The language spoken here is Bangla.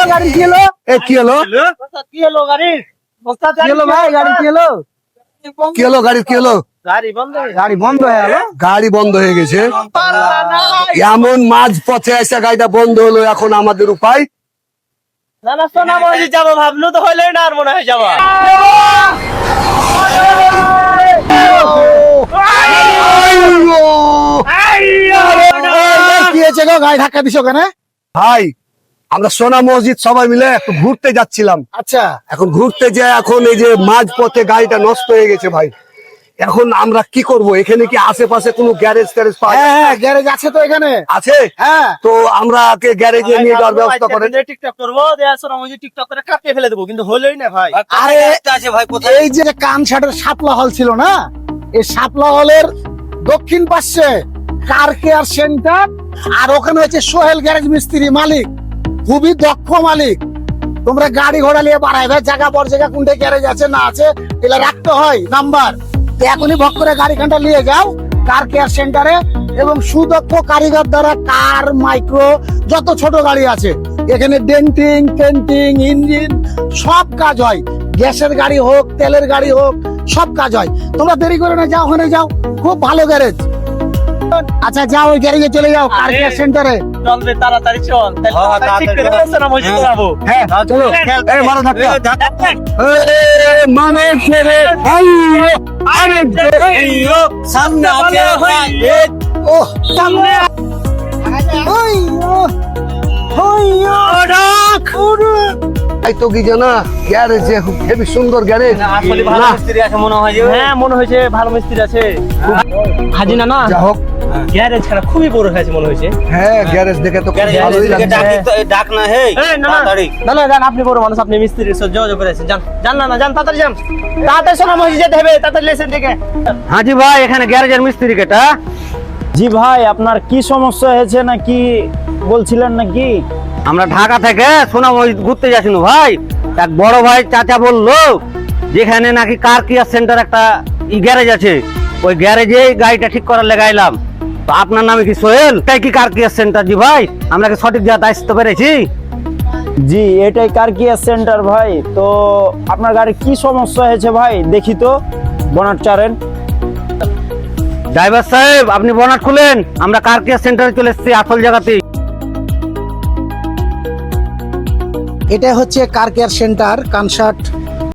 গাড়ি কি হলো? গাড়ি বন্ধ হয়ে গেছে। এমন মাঝ পথে এসে গাড়িটা বন্ধ হলো, এখন আমাদের উপায় যাবো ভাবলো তো হইলে না, আর মনে হয় যাবো। কি হয়েছে গো, গাড়ি ধাক্কা দিছো কেন? ভাই আমরা সোনা মসজিদ সবাই মিলে একটু ঘুরতে যাচ্ছিলাম। আচ্ছা, এখন ঘুরতে যায়, এখন এই যে মাঝ পথে গাড়িটা নষ্ট হয়ে গেছে ভাই। এখন আমরা কি করব? এখানে কি আশেপাশে কোনো গ্যারেজ ট্যারেজ পাওয়া যায়? হ্যাঁ, গ্যারেজ আছে তো এখানে। আছে? হ্যাঁ। তো আমরা গ্যারেজে নিয়ে যাওয়ার ব্যবস্থা করেন। টিকটক করবো, সোনা মসজিদ টিকটক করে কাটিয়ে ফেলে দেবো, কিন্তু হলোই না ভাই। আরে আছে ভাই, কোথায়? এই যে কানসাটের শাপলা হল ছিল না, এই শাপলা হলের দক্ষিণ পাশে কার কেয়ার সেন্টার, আর ওখানে হচ্ছে সোহেল গ্যারেজ মিস্ত্রি মালিক, খুবই দক্ষ মালিক। তোমরা গাড়ি ঘোড়া নিয়ে বাড়াইবে, জায়গা বড় জায়গা কোনটা গ্যারেজ আছে না আছে এগুলা রাখতে হয় নাম্বার। এখনই ভক করে গাড়িখানটা নিয়ে যাও কার কেয়ার সেন্টারে, এবং সুদক্ষ কারিগর দ্বারা কার মাইক্রো যত ছোট গাড়ি আছে এখানে ডেন্টিং পেন্টিং ইঞ্জিন সব কাজ হয়। গ্যাসের গাড়ি হোক তেলের গাড়ি হোক সব কাজ হয়। তোমরা দেরি করে না, যাও ওখানে যাও, খুব ভালো গ্যারেজ। আচ্ছা যাও, ওই গ্যারেজে চলে যাও কার কেয়ার সেন্টারে। চলবে, তাড়াতাড়ি চল। সোনা মসজিদ যাবো। হ্যাঁ চলো, এই মারো ধাক্কা। মানে ছেড়ে সামনে ও সামনে এই তো কি জানা গ্যারেজ, হেবি সুন্দর গ্যারেজ। আসলে ভালো মিস্ত্রি আছে মনে হয়। হ্যাঁ মনে হয়েছে ভালো মিস্ত্রি আছে। হাজি না যা হোক, গ্যারেজ ছাড়া খুবই বড় হয়েছে মনে হয়েছে। হ্যাঁ গ্যারেজ দেখে তো ভালোই লাগছে। ডাক না, হে তাড়াতাড়ি না না যান, আপনি বড় মানুষ, আপনি মিস্ত্রির সাথে যোগাযোগ করেছেন। যান যান না যান, তাড়াতাড়ি যান, তাড়াতাড়ি সোনা মসজিদ যেতে হবে, তাড়াতাড়ি লেসেন থেকে। হাজি ভাই, এখানে গ্যারেজের মিস্ত্রি কেটা? জি ভাই, আপনার কি সমস্যা হয়েছে নাকি বলছিলেন নাকি? আমরা ঢাকা থেকে সোনা মসজিদ ঘুরতে যাচ্ছিল ভাই। এক বড় ভাই চাচা বললো যেখানে নাকি কার কেয়ার সেন্টার একটা গ্যারেজ আছে, ওই গ্যারেজে গাড়িটা ঠিক করার লাগাইলাম। তো আপনার নামে কি সোহেল? তাই কি কার কেয়ার সেন্টার? জি ভাই, আমরা কি সঠিক জায়গায় আসতে পেরেছি? জি এটাই কার কেয়ার সেন্টার ভাই। তো আপনার গাড়ি কি সমস্যা হয়েছে ভাই দেখি তো, বনাট চারেন। ড্রাইভার সাহেব আপনি বনাট খুলেন, আমরা কার কেয়ার সেন্টারে চলে এসেছি আসল জায়গাতে। এটা হচ্ছে কার কেয়ার সেন্টার কানসাট